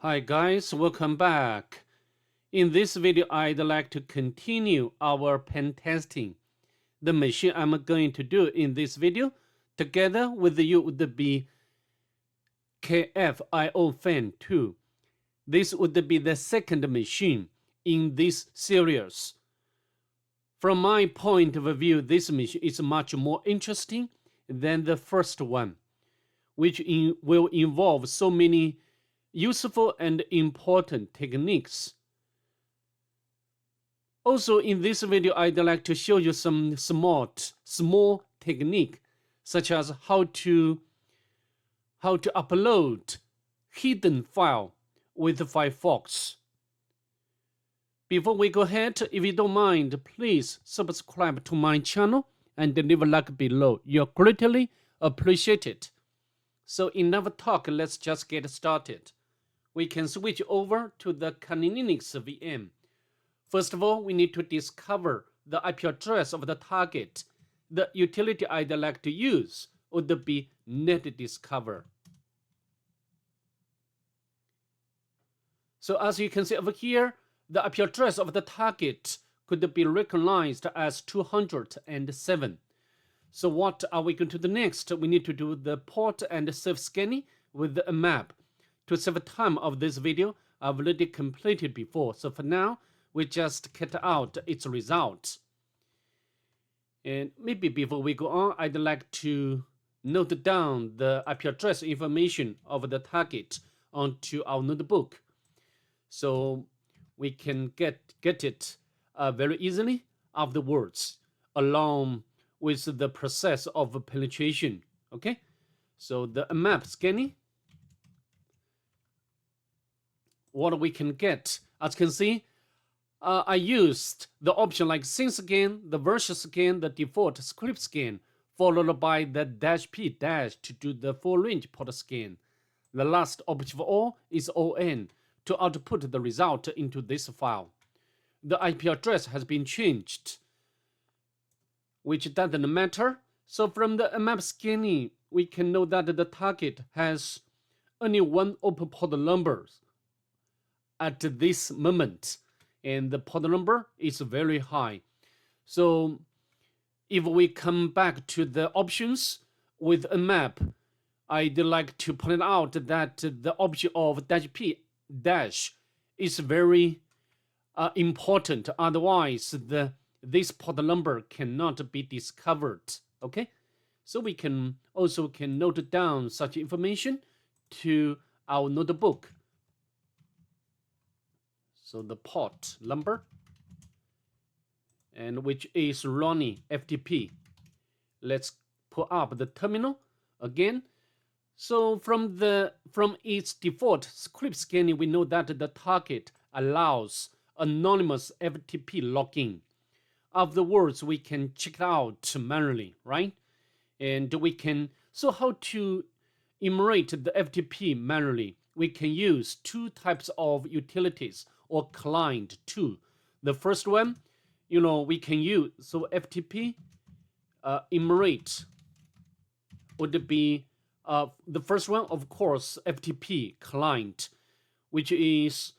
Hi guys, welcome back. In this video, I'd like to continue our pen testing. The machine I'm going to do in this video together with you would be KFIO Fan 2. This would be the second machine in this series. From my point of view, this machine is much more interesting than the first one, which will involve so many useful and important techniques. Also, in this video, I'd like to show you some small technique, such as how to upload hidden file with Firefox. Before we go ahead, if you don't mind, please subscribe to my channel and leave a like below. You're greatly appreciated. So enough talk, let's just get started. We can switch over to the Kali Linux VM. First of all, we need to discover the IP address of the target. The utility I'd like to use would be netdiscover. So as you can see over here, the IP address of the target could be recognized as 207. So what are we going to do next? We need to do the port and self scanning with a map. To save time of this video, I've already completed before. So for now, we just cut out its result. And maybe before we go on, I'd like to note down the IP address information of the target onto our notebook, so we can get it very easily afterwards, along with the process of penetration. Okay, so the map scanning, what we can get, as you can see, I used the option like scene scan, the version scan, the default script scan, followed by the -p- to do the full range port scan. The last option of all is ON to output the result into this file. The IP address has been changed, which doesn't matter. So from the map scanning, we can know that the target has only one open port number at this moment, and the port number is very high. So if we come back to the options with a map, I'd like to point out that the option of -p- is very important. Otherwise, this port number cannot be discovered. Okay, so we can also note down such information to our notebook. So the port number, and which is running FTP. Let's pull up the terminal again. So from its default script scanning, we know that the target allows anonymous FTP login. Afterwards, we can check it out manually, right? And we can, so how to enumerate the FTP manually? We can use two types of utilities or client too. The first one, we can use, so FTP enumerate would be the first one, of course, FTP client, which is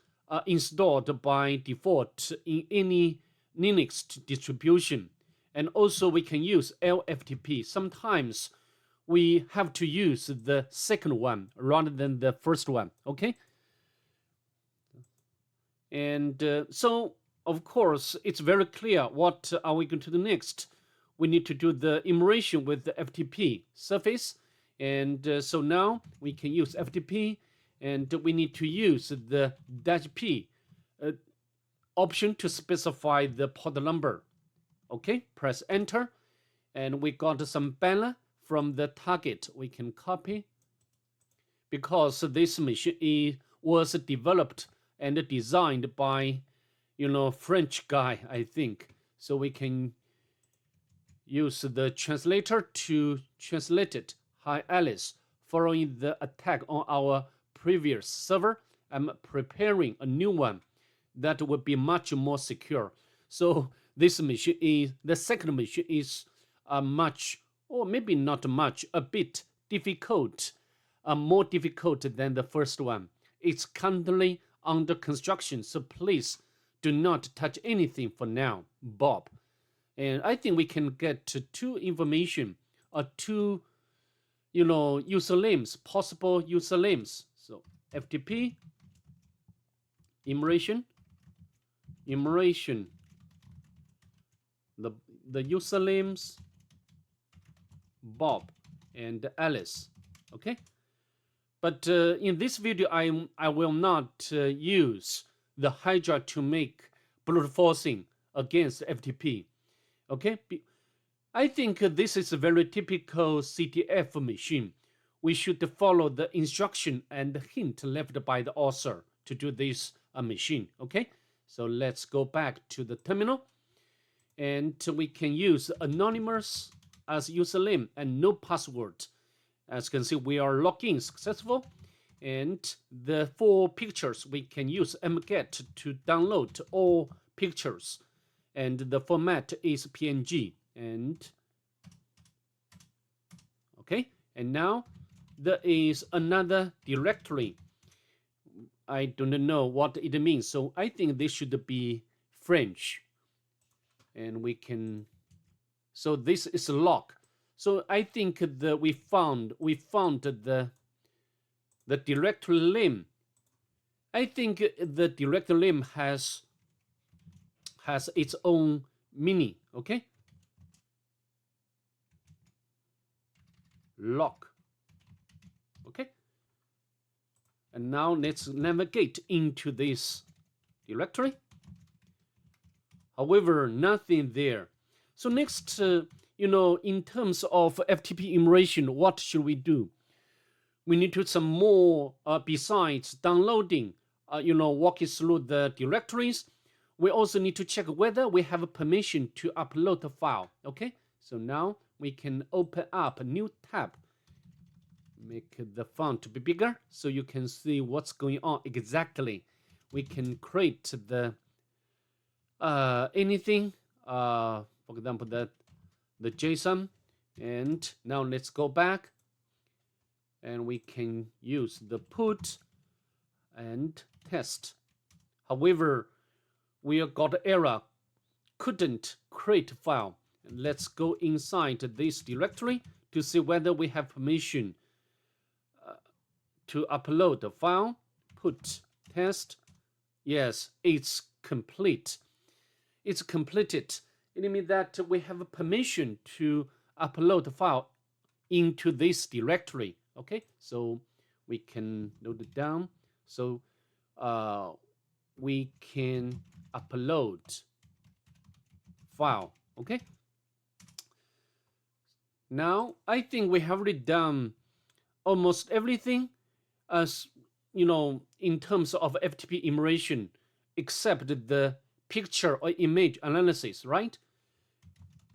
installed by default in any Linux distribution. And also we can use LFTP. Sometimes we have to use the second one rather than the first one, okay? And so, of course, it's very clear what are we going to do next. We need to do the enumeration with the FTP surface. And so now we can use FTP, and we need to use the -p option to specify the port number. Okay, press enter, and we got some banner from the target. We can copy, because this machine was developed and designed by, French guy, I think. So we can use the translator to translate it. Hi Alice, following the attack on our previous server, I'm preparing a new one that will be much more secure. So this machine is, the second machine is much, or maybe not much, a bit difficult, more difficult than the first one. It's currently under construction, so please do not touch anything for now, Bob. And I think we can get to two information or two, usernames, possible usernames. So FTP immersion, the usernames Bob and Alice. Okay, but in this video I will not use the Hydra to make brute forcing against FTP. Okay, I think this is a very typical CTF machine. We should follow the instruction and hint left by the author to do this machine. Okay, so let's go back to the terminal, and we can use anonymous as username and no password. As you can see, we are logged in successful, and the 4 pictures we can use mget to download all pictures, and the format is PNG. And okay, and now there is another directory. I don't know what it means, so I think this should be French, and we can. So this is a log. So I think that we found the directory name. I think the directory name has its own meaning. Okay, log. Okay, and now let's navigate into this directory. However, nothing there. So next, in terms of FTP immersion, what should we do? We need to do some more besides downloading, walking through the directories. We also need to check whether we have permission to upload the file. Okay, so now we can open up a new tab. Make the font to be bigger so you can see what's going on exactly. We can create the anything, for example, the JSON. And now let's go back, and we can use the put and test. However, we got error, couldn't create file. And let's go inside this directory to see whether we have permission to upload the file. Put test. Yes, it's complete. It's completed. It means that we have permission to upload the file into this directory. Okay, so we can note it down. So we can upload file. Okay, now I think we have already done almost everything, as in terms of FTP immersion, except the picture or image analysis, right?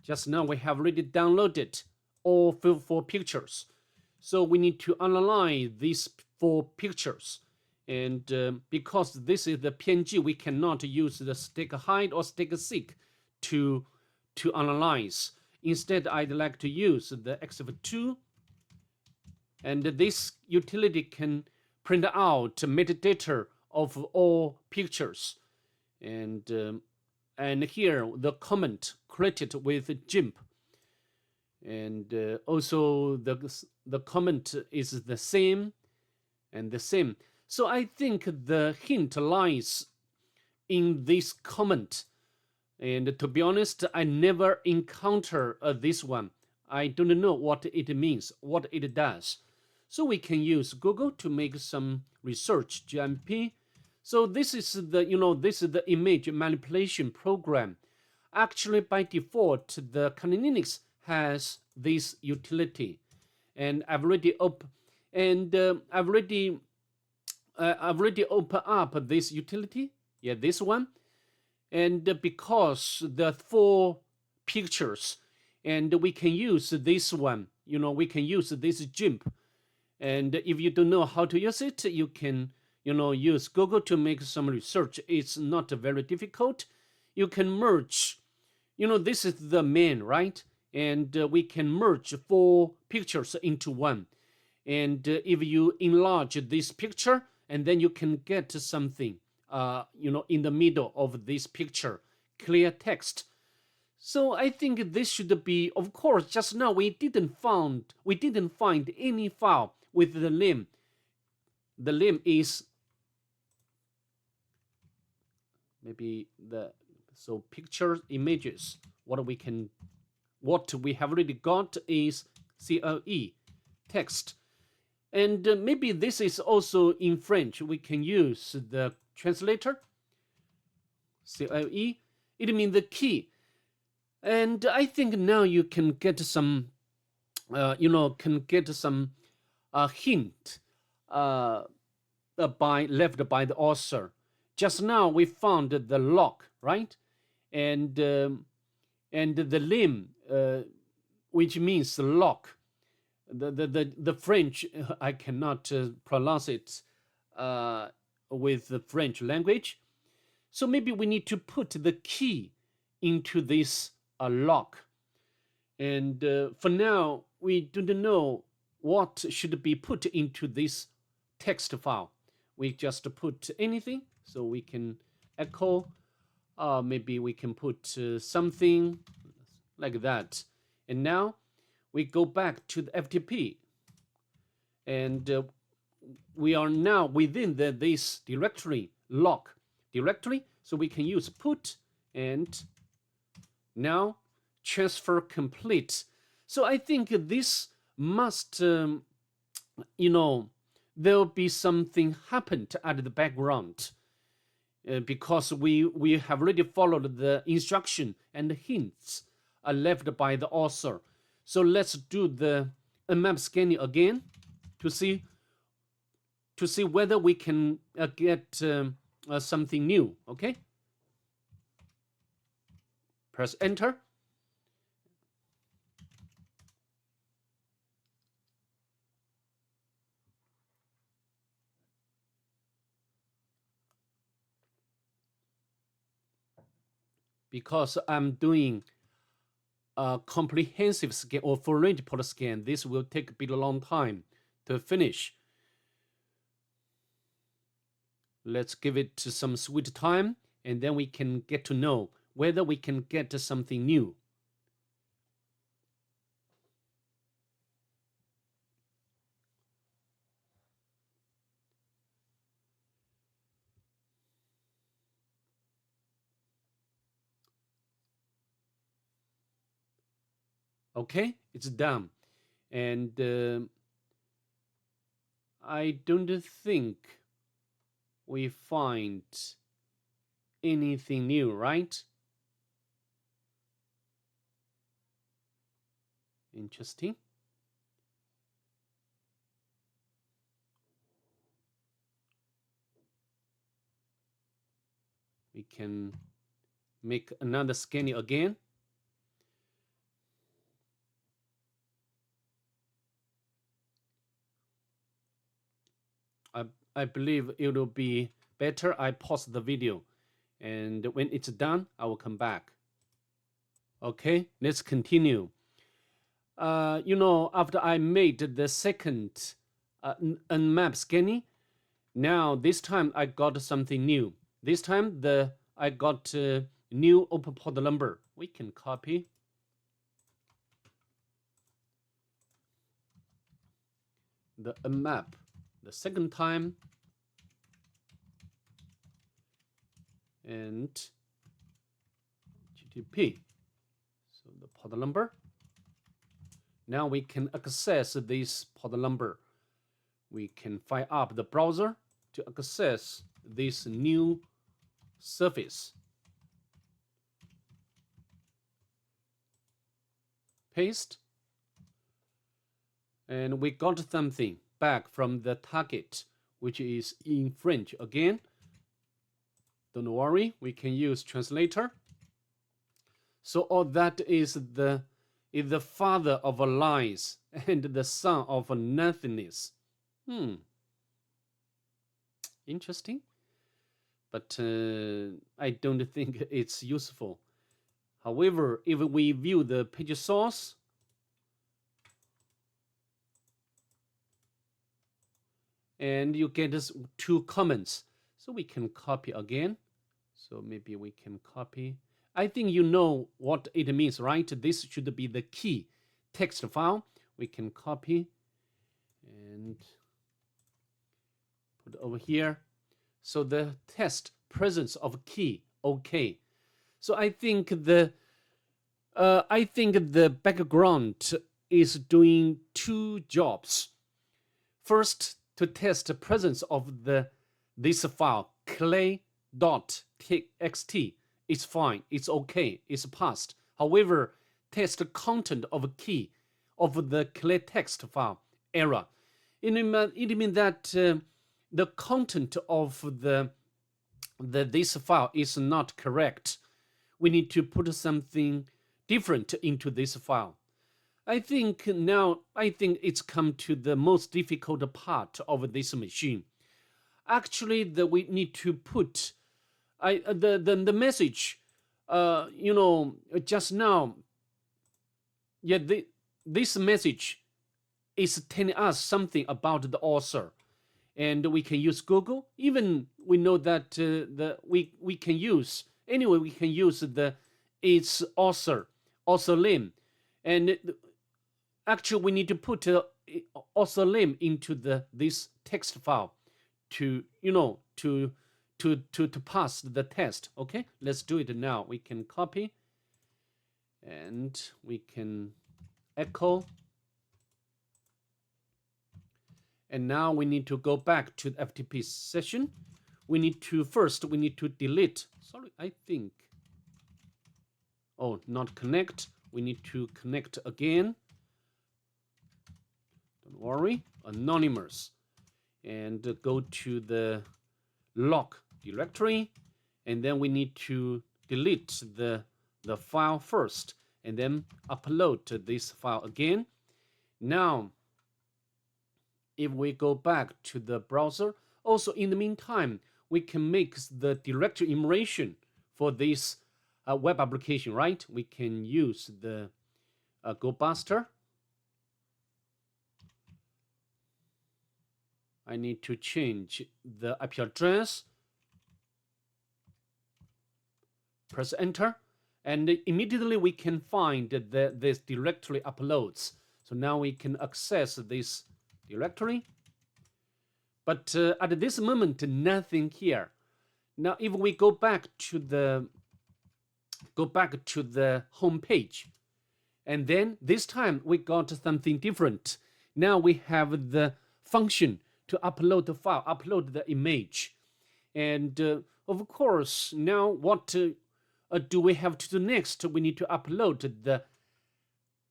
Just now we have already downloaded all 4 pictures. So we need to analyze these 4 pictures. And because this is the PNG, we cannot use the stick hide or stick seek to analyze. Instead, I'd like to use the XF2. And this utility can print out metadata of all pictures. And here the comment created with GIMP. And also the comment is the same and the same. So I think the hint lies in this comment. And to be honest, I never encounter this one. I don't know what it means, what it does. So we can use Google to make some research, GMP. So this is the image manipulation program. Actually, by default, the Kali Linux has this utility, and I've already opened up this utility. Yeah, this one. And because the 4 pictures, and we can use this one. We can use this GIMP. And if you don't know how to use it, you can use Google to make some research. It's not very difficult. You can merge. This is the main, right? And we can merge 4 pictures into one. And if you enlarge this picture and then you can get something, in the middle of this picture, clear text. So I think this should be, of course, just now we didn't find any file with the name. The name is maybe so pictures, images. What we have already got is CLE, text. And maybe this is also in French. We can use the translator, CLE. It means the key. And I think now you can get some, hint left by the author. Just now we found the lock, right? And the limb, which means lock. The French, I cannot pronounce it with the French language. So maybe we need to put the key into this lock. And for now, we don't know what should be put into this text file. We just put anything, so we can echo. Maybe we can put something like that. And now we go back to the FTP. And we are now within this directory, lock directory. So we can use put, and now transfer complete. So I think this must, there'll be something happened at the background because we have already followed the instruction and the hints left by the author. So let's do the Nmap scanning again to see whether we can get something new. Okay, press enter. Because I'm doing a comprehensive scan or full range port scan, this will take a bit long time to finish. Let's give it some sweet time, and then we can get to know whether we can get something new. Okay, it's done. And I don't think we find anything new, right? Interesting. We can make another scanning again. I believe it will be better. I pause the video, and when it's done, I will come back. Okay, let's continue. After I made the second Nmap scanning, now this time I got something new. This time I got a new open port number. We can copy. The Nmap the second time, and GTP. So the port number. Now we can access this port number. We can fire up the browser to access this new surface. Paste. And we got something back from the target, which is in French again. Don't worry, we can use translator. So all that is the father of lies and the son of nothingness. Interesting. But I don't think it's useful. However, if we view the page source, and you get this 2 comments. So we can copy again. So maybe we can copy. I think you know what it means, right? This should be the key text file. We can copy and put over here. So the test presence of key, okay. So I think the background is doing 2 jobs. First, to test the presence of this file clay.txt. It's fine, it's okay, it's passed. However, test the content of key of the clay text file error. It means that the content of this file is not correct. We need to put something different into this file. I think it's come to the most difficult part of this machine. Actually, we need to put the message. Just now, yeah, this message is telling us something about the author, and we can use Google. Even we know that we can use anyway. We can use its author name, and actually we need to put author name into this text file to pass the test. Okay, let's do it now. We can copy and we can echo, and now we need to go back to the FTP session. We need to delete. Sorry, I think, oh, not connect. We need to connect again. Don't worry, anonymous, and go to the log directory, and then we need to delete the file first, and then upload this file again. Now, if we go back to the browser, also in the meantime, we can make the directory enumeration for this web application, right? We can use the GoBuster. I need to change the IP address. Press enter, and immediately we can find this directory uploads. So now we can access this directory. But at this moment, nothing here. Now, if we go back to the home page, and then this time we got something different. Now we have the function to upload the file, upload the image, and of course, now what do we have to do next? We need to upload the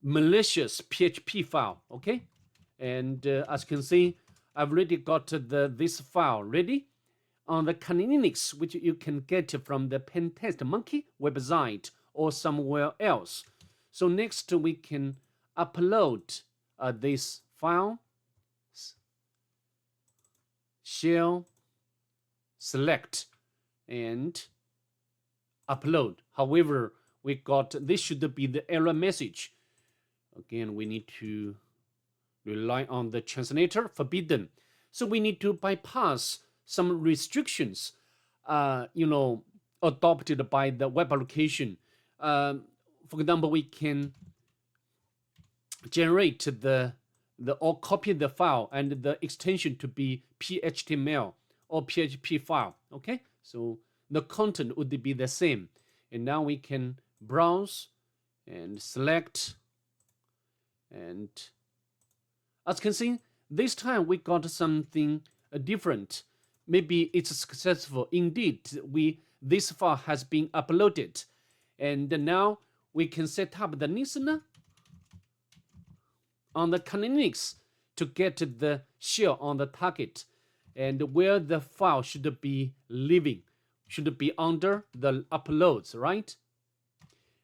malicious PHP file. Okay, and as you can see, I've already got this file ready on the Kali Linux, which you can get from the Pentest Monkey website or somewhere else. So next we can upload this file. Shell, select, and upload. However, we got this should be the error message. Again, we need to rely on the translator, forbidden. So we need to bypass some restrictions, adopted by the web application. For example, we can generate or copy the file and the extension to be PHTML or PHP file. Okay, so the content would be the same. And now we can browse and select, and as you can see, this time we got something different. Maybe it's successful. Indeed, this file has been uploaded, and now we can set up the listener on the Kali Linux to get the shell on the target, and where the file should be living, should be under the uploads, right?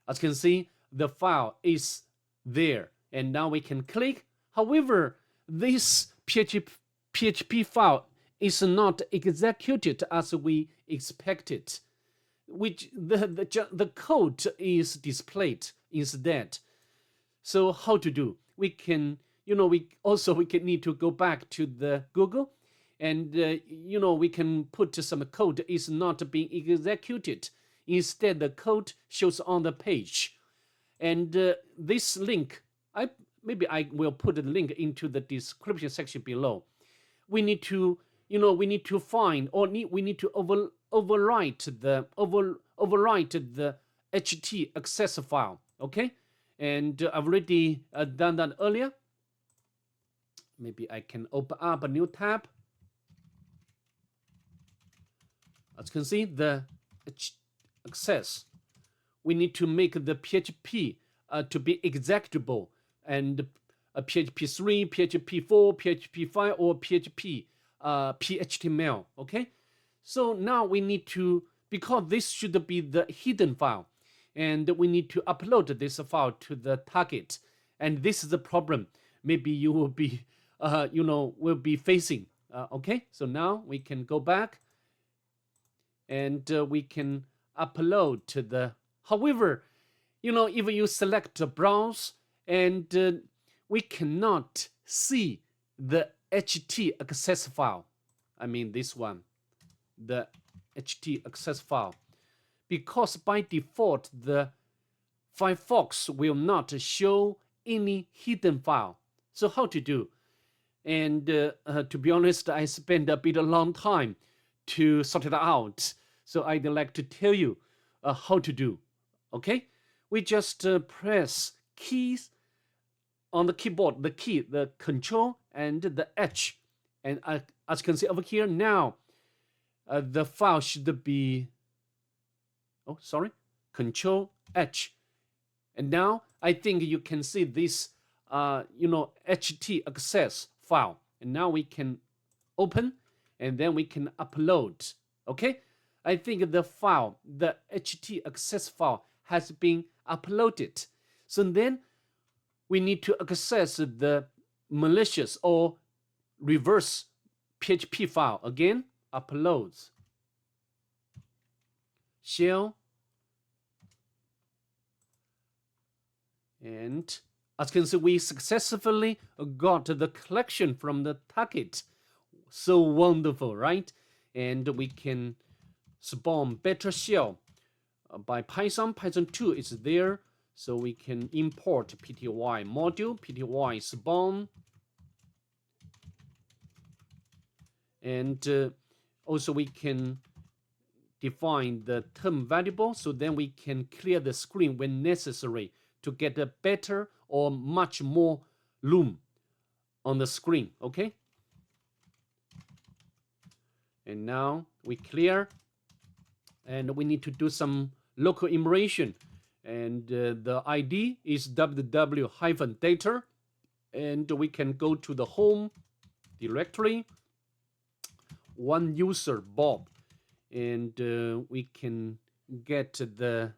As you can see, the file is there, and now we can click. However, this PHP file is not executed as we expected, which the code is displayed instead. So how to do? We can, we can need to go back to the Google, and we can put some code is not being executed. Instead, the code shows on the page. And this link, maybe I will put the link into the description section below. We need to, find, or we need to overwrite the HT access file. Okay, and I've already done that earlier. Maybe I can open up a new tab. As you can see, the access. We need to make the PHP to be executable, and PHP 3, PHP 4, PHP 5, or PHP PHTML. Okay, so now we need to, because this should be the hidden file, and we need to upload this file to the target. And this is the problem. Maybe you will be, will be facing. Okay, so now we can go back, and we can upload to the. However, if you select browse, and we cannot see the HT access file. I mean this one, the HT access file, because by default the Firefox will not show any hidden file. So how to do? And to be honest, I spent a bit of long time to sort it out. So I'd like to tell you how to do. Okay, we just press keys on the keyboard, the key, the Control and the H, and as you can see over here now, the file should be, Control H, and now I think you can see this, HT access file, and now we can open, and then we can upload. Okay, I think the file, the HT access file, has been uploaded. So then we need to access the malicious or reverse PHP file. Again, uploads, shell, and as you can see, we successfully got the collection from the target. So wonderful, right? And we can spawn better shell by Python. Python 2 is there, so we can import pty module, pty spawn, and also we can define the term variable, so then we can clear the screen when necessary to get a better or much more room on the screen. Okay, and now we clear, and we need to do some local immersion, and the ID is www-data, and we can go to the home directory, one user Bob, and we can get the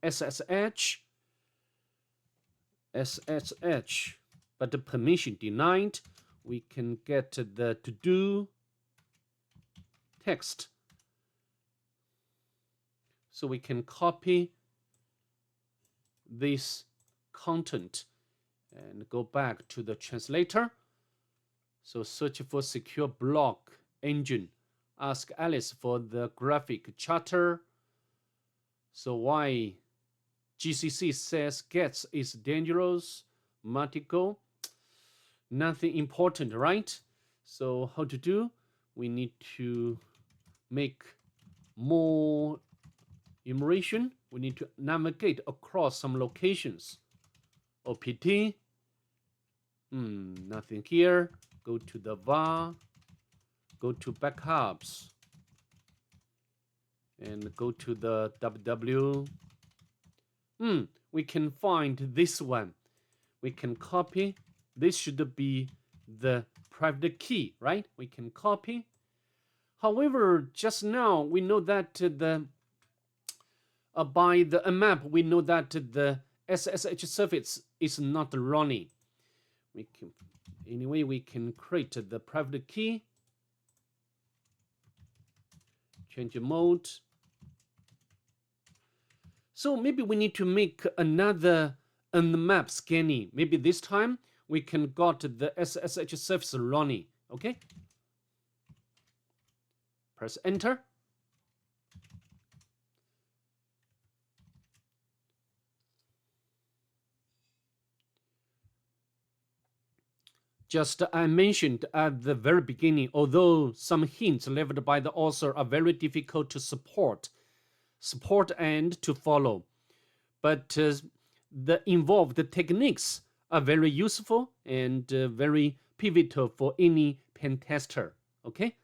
SSH, but the permission denied. We can get the to-do text, so we can copy this content and go back to the translator. So search for secure block engine, ask Alice for the graphic charter. So why GCC says gets is dangerous, Matico, nothing important, right? So how to do? We need to make more immersion. We need to navigate across some locations. OPT, nothing here. Go to the var, go to backups, and go to the www. We can find this one. We can copy. This should be the private key, right? We can copy. However, just now we know that by the map, we know that the SSH service is not running. We can create the private key, change mode. So maybe we need to make another nmap scanning. Maybe this time we can got the SSH service running. Okay, Press enter. Just I mentioned at the very beginning, although some hints left by the author are very difficult to support and to follow, but the involved techniques are very useful and very pivotal for any pen tester. Okay.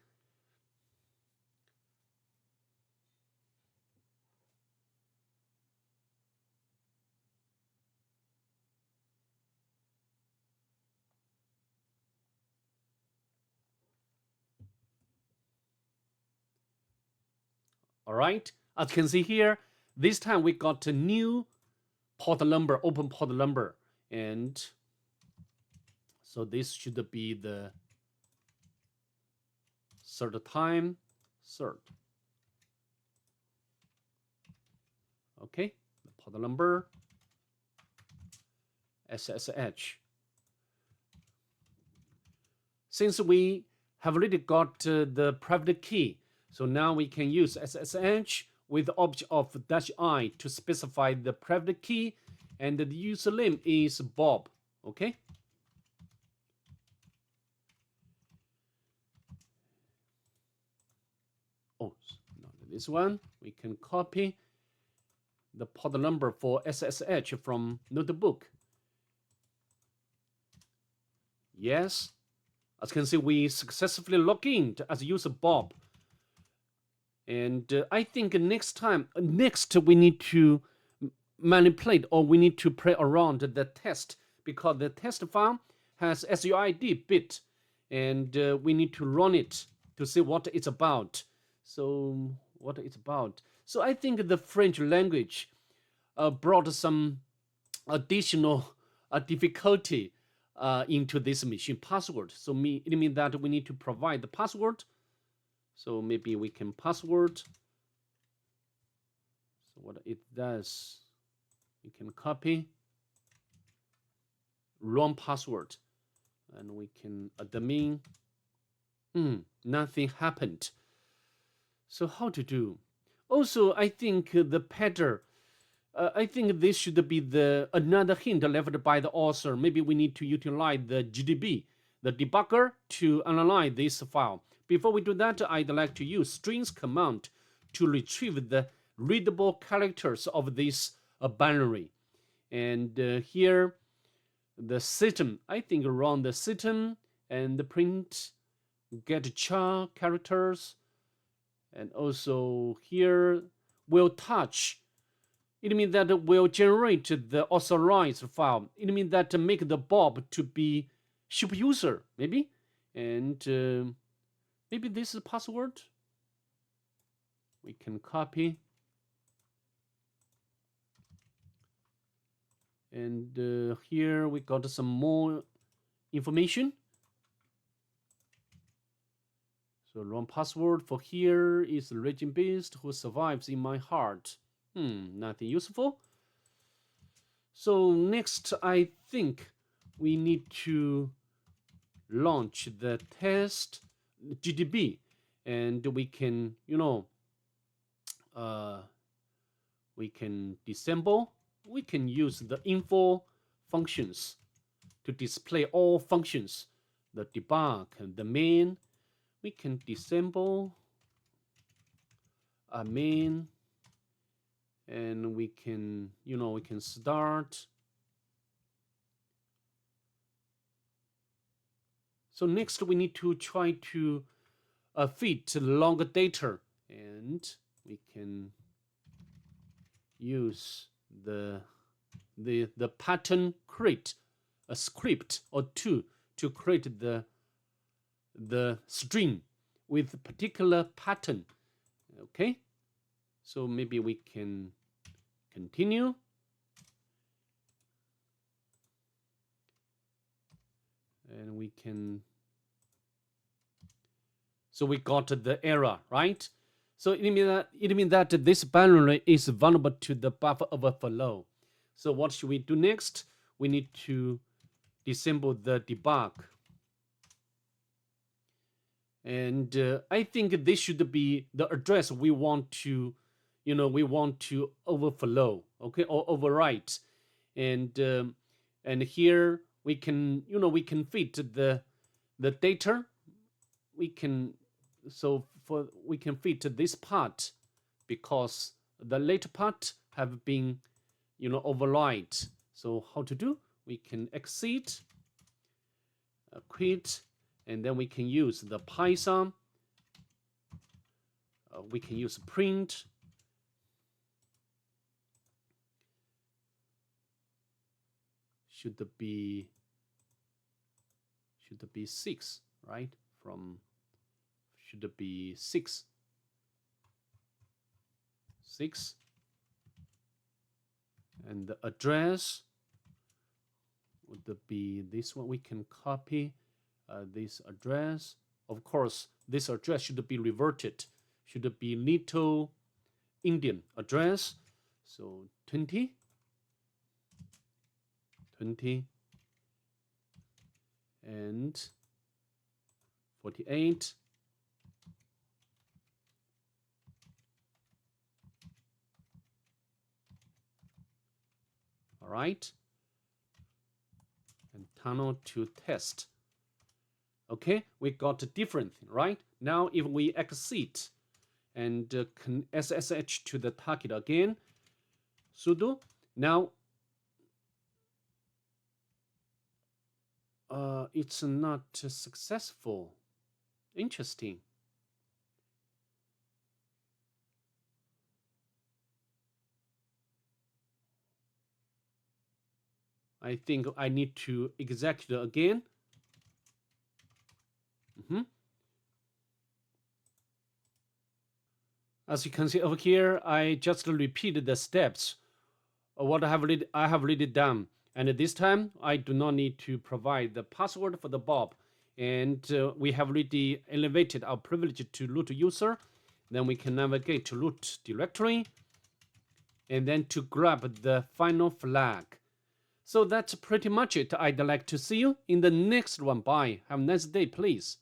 All right. As you can see here, this time we got a new port number, open port number, and so this should be the third time, third. Okay, the port number, SSH. Since we have already got the private key, so now we can use SSH with the object of -i to specify the private key, and the username is Bob. Okay. Oh, not this one. We can copy the port number for SSH from notebook. Yes. As you can see, we successfully log in as user Bob. And I think next we need to manipulate, or we need to play around the test, because the test file has SUID bit, and we need to run it to see what it's about. So So I think the French language brought some additional difficulty into this machine password. So it means that we need to provide the password. So maybe we can password. So what it does, we can copy wrong password, and we can admin. Nothing happened. So how to do? Also, I think the pattern. I think this should be another hint left by the author. Maybe we need to utilize the GDB, the debugger, to analyze this file. Before we do that, I'd like to use strings command to retrieve the readable characters of this binary. And here, the system, I think run the system and the print get char characters. And also here will touch. It means that it will generate the authorized file. It means that make the Bob to be super user, maybe. And maybe this is password. We can copy. And here we got some more information. So wrong password for here is Raging Beast who survives in my heart. Nothing useful. So next, I think we need to launch the test GDB, and we can, we can disassemble. We can use the info functions to display all functions, the debug and the main. We can disassemble a main, and we can, we can start. So next we need to try to fit longer data, and we can use the pattern create a script or two to create the string with particular pattern. Okay, so maybe we can continue. And we can, so we got the error, right? So it means that this binary is vulnerable to the buffer overflow. So what should we do next? We need to disassemble the debug. And I think this should be the address we want to, we want to overflow, okay, or overwrite. And here we can, we can fit the data. We can, so for we can fit this part because the later part have been, overwrite. So how to do? We can exit, quit, and then we can use the Python. We can use print. Should be 6, right? From should be 6, and the address would be this one. We can copy this address. Of course, this address should be reverted. Should be Little Indian address. So 20, and 48. All right. And tunnel to test. Okay, we got a different thing, right? Now, if we exit and SSH to the target again, sudo. Now, it's not successful. Interesting. I think I need to execute again. As you can see over here, I just repeated the steps what I have already done. And this time, I do not need to provide the password for the Bob. And we have already elevated our privilege to root user. Then we can navigate to root directory. And then to grab the final flag. So that's pretty much it. I'd like to see you in the next one. Bye. Have a nice day, please.